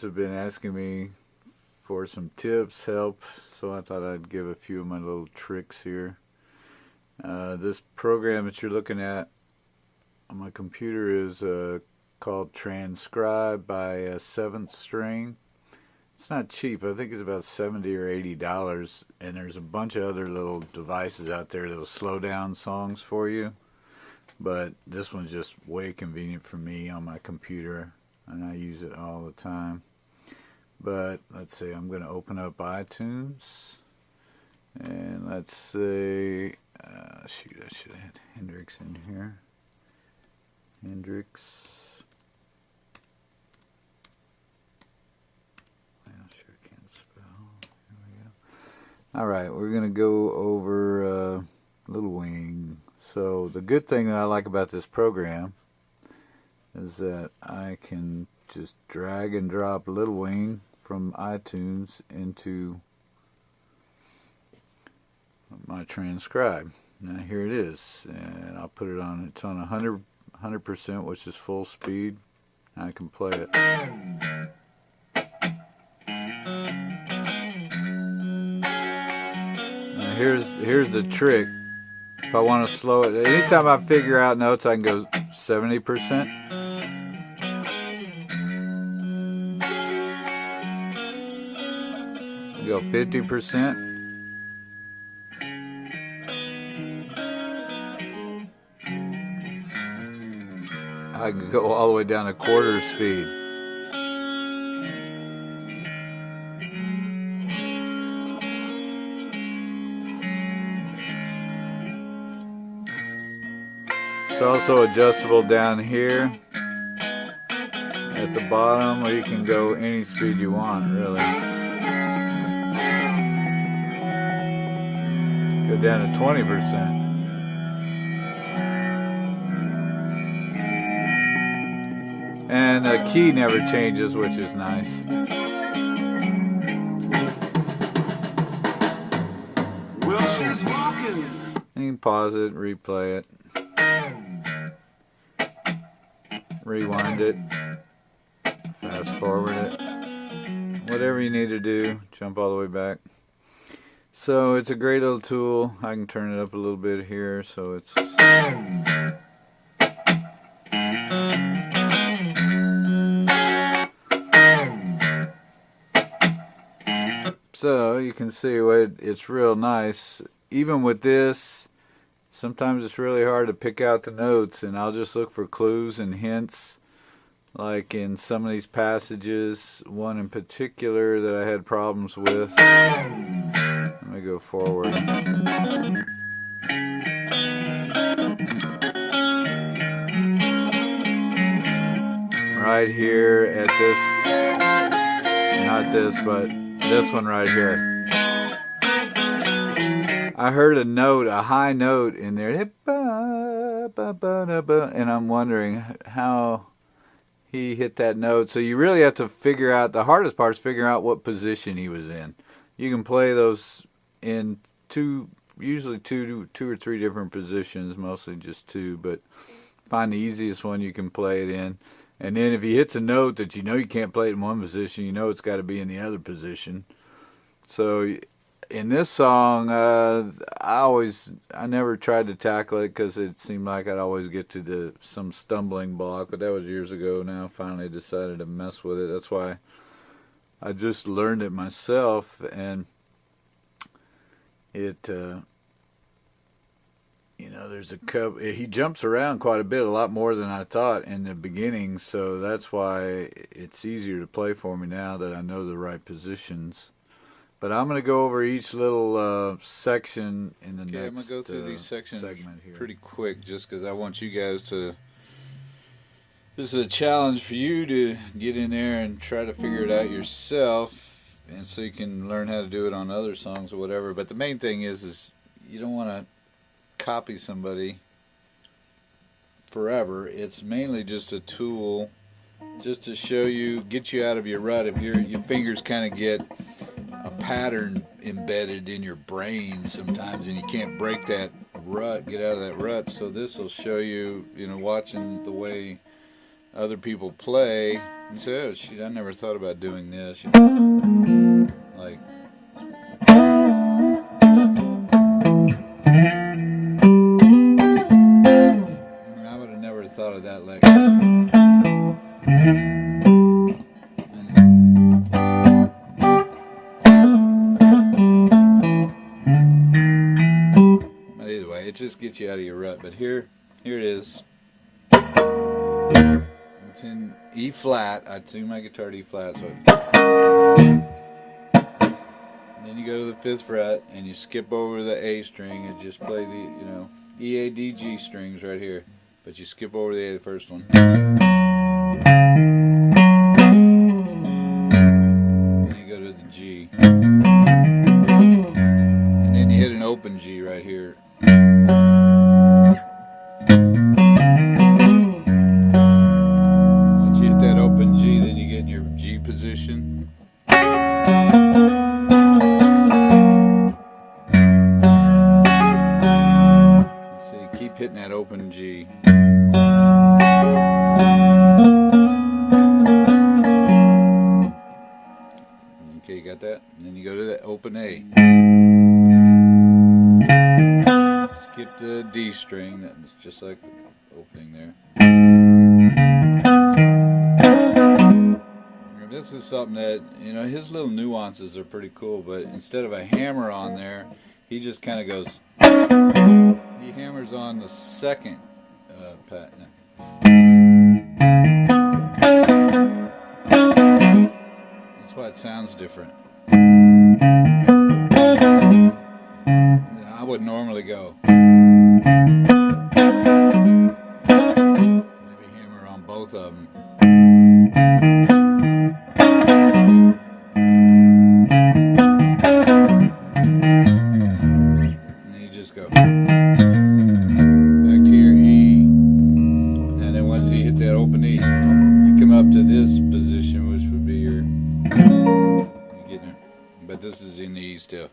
Have been asking me for some tips, help, so I thought I'd give a few of my little tricks here. This program that you're looking at on my computer is called Transcribe by Seventh String. It's not cheap. I think it's about $70 or $80, and there's a bunch of other little devices out there that'll slow down songs for you, but this one's just way convenient for me on my computer, and I use it all the time. But let's see, I'm going to open up iTunes, and let's say, shoot, I should have had Hendrix in here. Hendrix. I sure can't spell. Here we go. Alright, we're going to go over Little Wing. So the good thing that I like about this program is that I can just drag and drop Little Wing from iTunes into my Transcribe. Now here it is, and I'll put it on, it's on 100%, which is full speed. I can play it. Now here's the trick. If I want to slow it, anytime I figure out notes, I can go 70%. Go 50%. I can go all the way down to quarter speed. It's also adjustable down here at the bottom, where you can go any speed you want, really. Go down to 20%. And the key never changes, which is nice. Well, she's walking. And you can pause it, replay it, rewind it, fast forward it, whatever you need to do, jump all the way back. So it's a great little tool. I can turn it up a little bit here so it's... So you can see it's real nice. Even with this, sometimes it's really hard to pick out the notes, and I'll just look for clues and hints. Like in some of these passages, one in particular that I had problems with. Let me go forward. Right here at this, not this, but this one right here. I heard a note, a high note in there, and I'm wondering how he hit that note. So you really have to figure out, the hardest part is figuring out what position he was in. You can play those in usually two or three different positions, mostly just two, but find the easiest one you can play it in. And then if he hits a note that you know you can't play it in one position, you know it's got to be in the other position. So in this song, I never tried to tackle it because it seemed like I'd always get to some stumbling block, but that was years ago now. I finally decided to mess with it. That's why I just learned it myself, and it, there's a couple, he jumps around quite a bit, a lot more than I thought in the beginning, so that's why it's easier to play for me now that I know the right positions. But I'm going to go over each little section in the next I'm going to go through these sections segment here. Pretty quick, just because I want you guys to This is a challenge for you to get in there and try to figure it out yourself, and so you can learn how to do it on other songs or whatever. But the main thing is you don't want to copy somebody forever. It's mainly just a tool just to show you, get you out of your rut. If your fingers kind of get a pattern embedded in your brain sometimes and you can't break that rut, get out of that rut. So this will show you, watching the way other people play, and say, oh shit, I never thought about doing this. Like, I would have never thought of that. Like, but either way, it just gets you out of your rut. But here it is. It's in E flat. I tune my guitar to E flat, so and then you go to the 5th fret and you skip over the A string and just play the E, A, D, G strings right here, but you skip over the A, the first one. Then you go to the G, and then you hit an open G right here. Position. So you keep hitting that open G. Okay, you got that? And then you go to the open A. Skip the D string, that's just like the opening there. This is something that, his little nuances are pretty cool, but instead of a hammer on there, he just kind of goes, he hammers on the 2nd pat. That's why it sounds different. I would normally go. Maybe hammer on both of them. Go back to your E, and then once you hit that open E, you come up to this position, which would be your, but this is in the E still.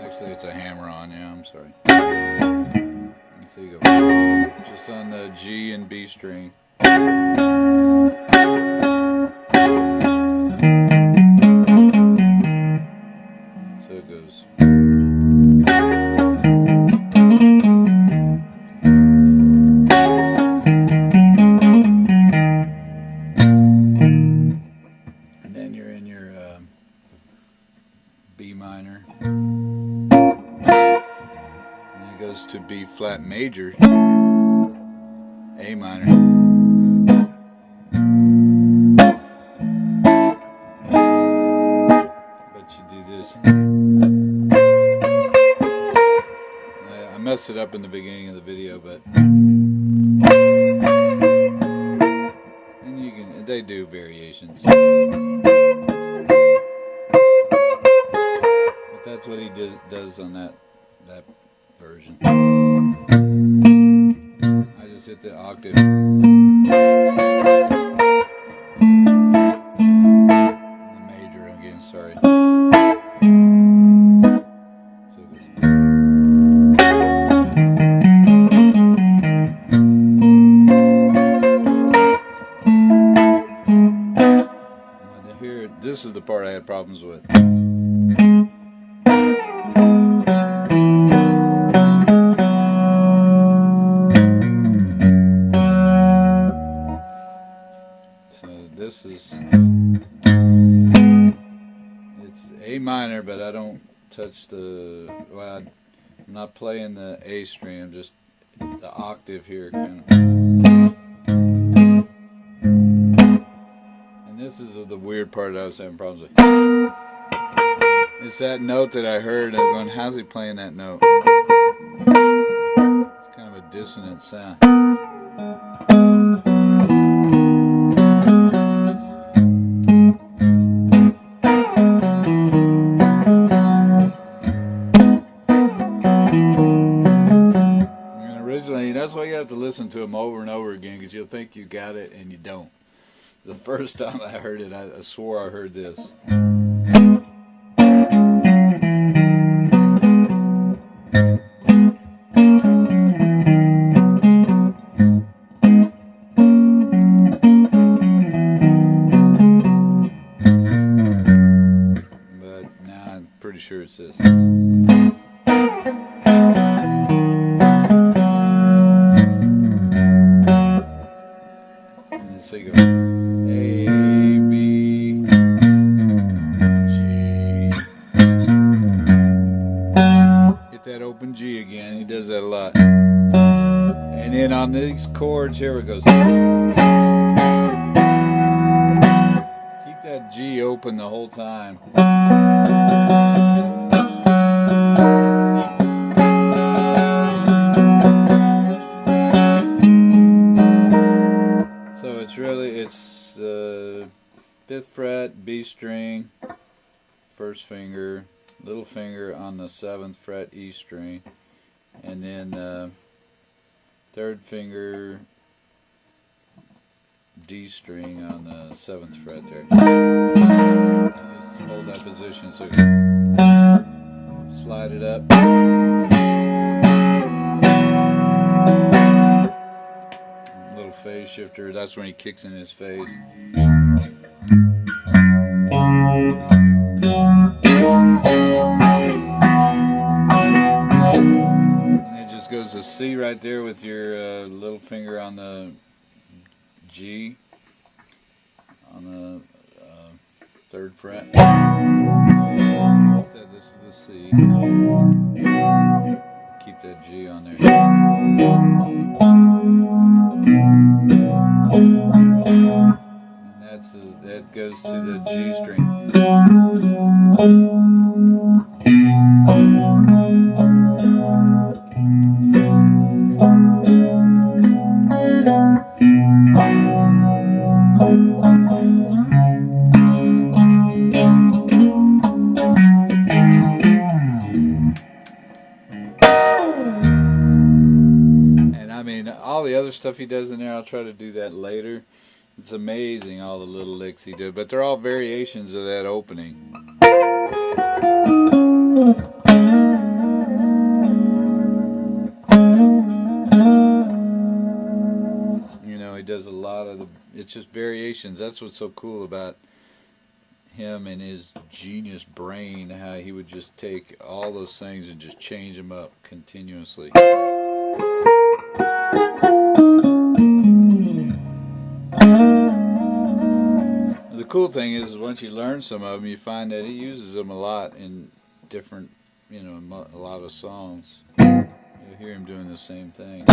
Actually, it's a hammer on. Yeah, I'm sorry. So you go just on the G and B string. Goes. And then you're in your B minor, and it goes to B flat major, A minor. But you do this. I messed it up in the beginning of the video, but and they do variations, but that's what he does on that version. I just hit the octave, the major again, sorry. This is the part I had problems with. So this is, it's A minor, but I don't touch I'm not playing the A string, I'm just the octave here kind of. This is the weird part I was having problems with. It's that note that I heard. I'm going, how's he playing that note? kind of a dissonant sound. And originally, that's why you have to listen to them over and over again, because you'll think you got it and you don't. The first time I heard it, I swore I heard this. Pretty sure it's this. And so you go A, B, G. Hit that open G again. He does that a lot. And then on these chords, here it goes. Keep that G open the whole time. It's the 5th fret, B string, 1st finger, little finger on the 7th fret, E string, and then 3rd finger, D string on the 7th fret there. And just hold that position so you slide it up. Phase shifter, that's when he kicks in his phase. And it just goes to C right there with your little finger on the G on the 3rd fret. Instead, this is the C. Keep that G on there. And that goes to the G string. And I mean, all the other stuff he does in there, I'll try to do that later. It's amazing all the little licks he did, but they're all variations of that opening. You know, he does a lot of it's just variations. That's what's so cool about him and his genius brain, how he would just take all those things and just change them up continuously. The cool thing is, once you learn some of them, you find that he uses them a lot in different, you know, a lot of songs. You'll hear him doing the same thing.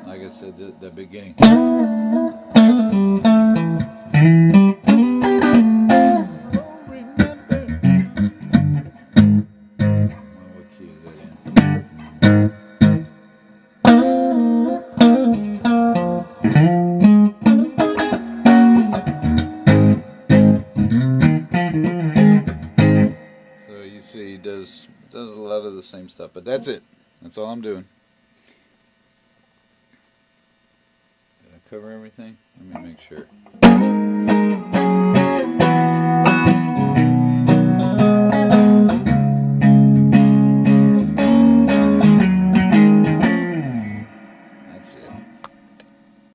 Like I said, the beginning. What key is that in? See, he does a lot of the same stuff, but that's it. That's all I'm doing. Did I cover everything? Let me make sure.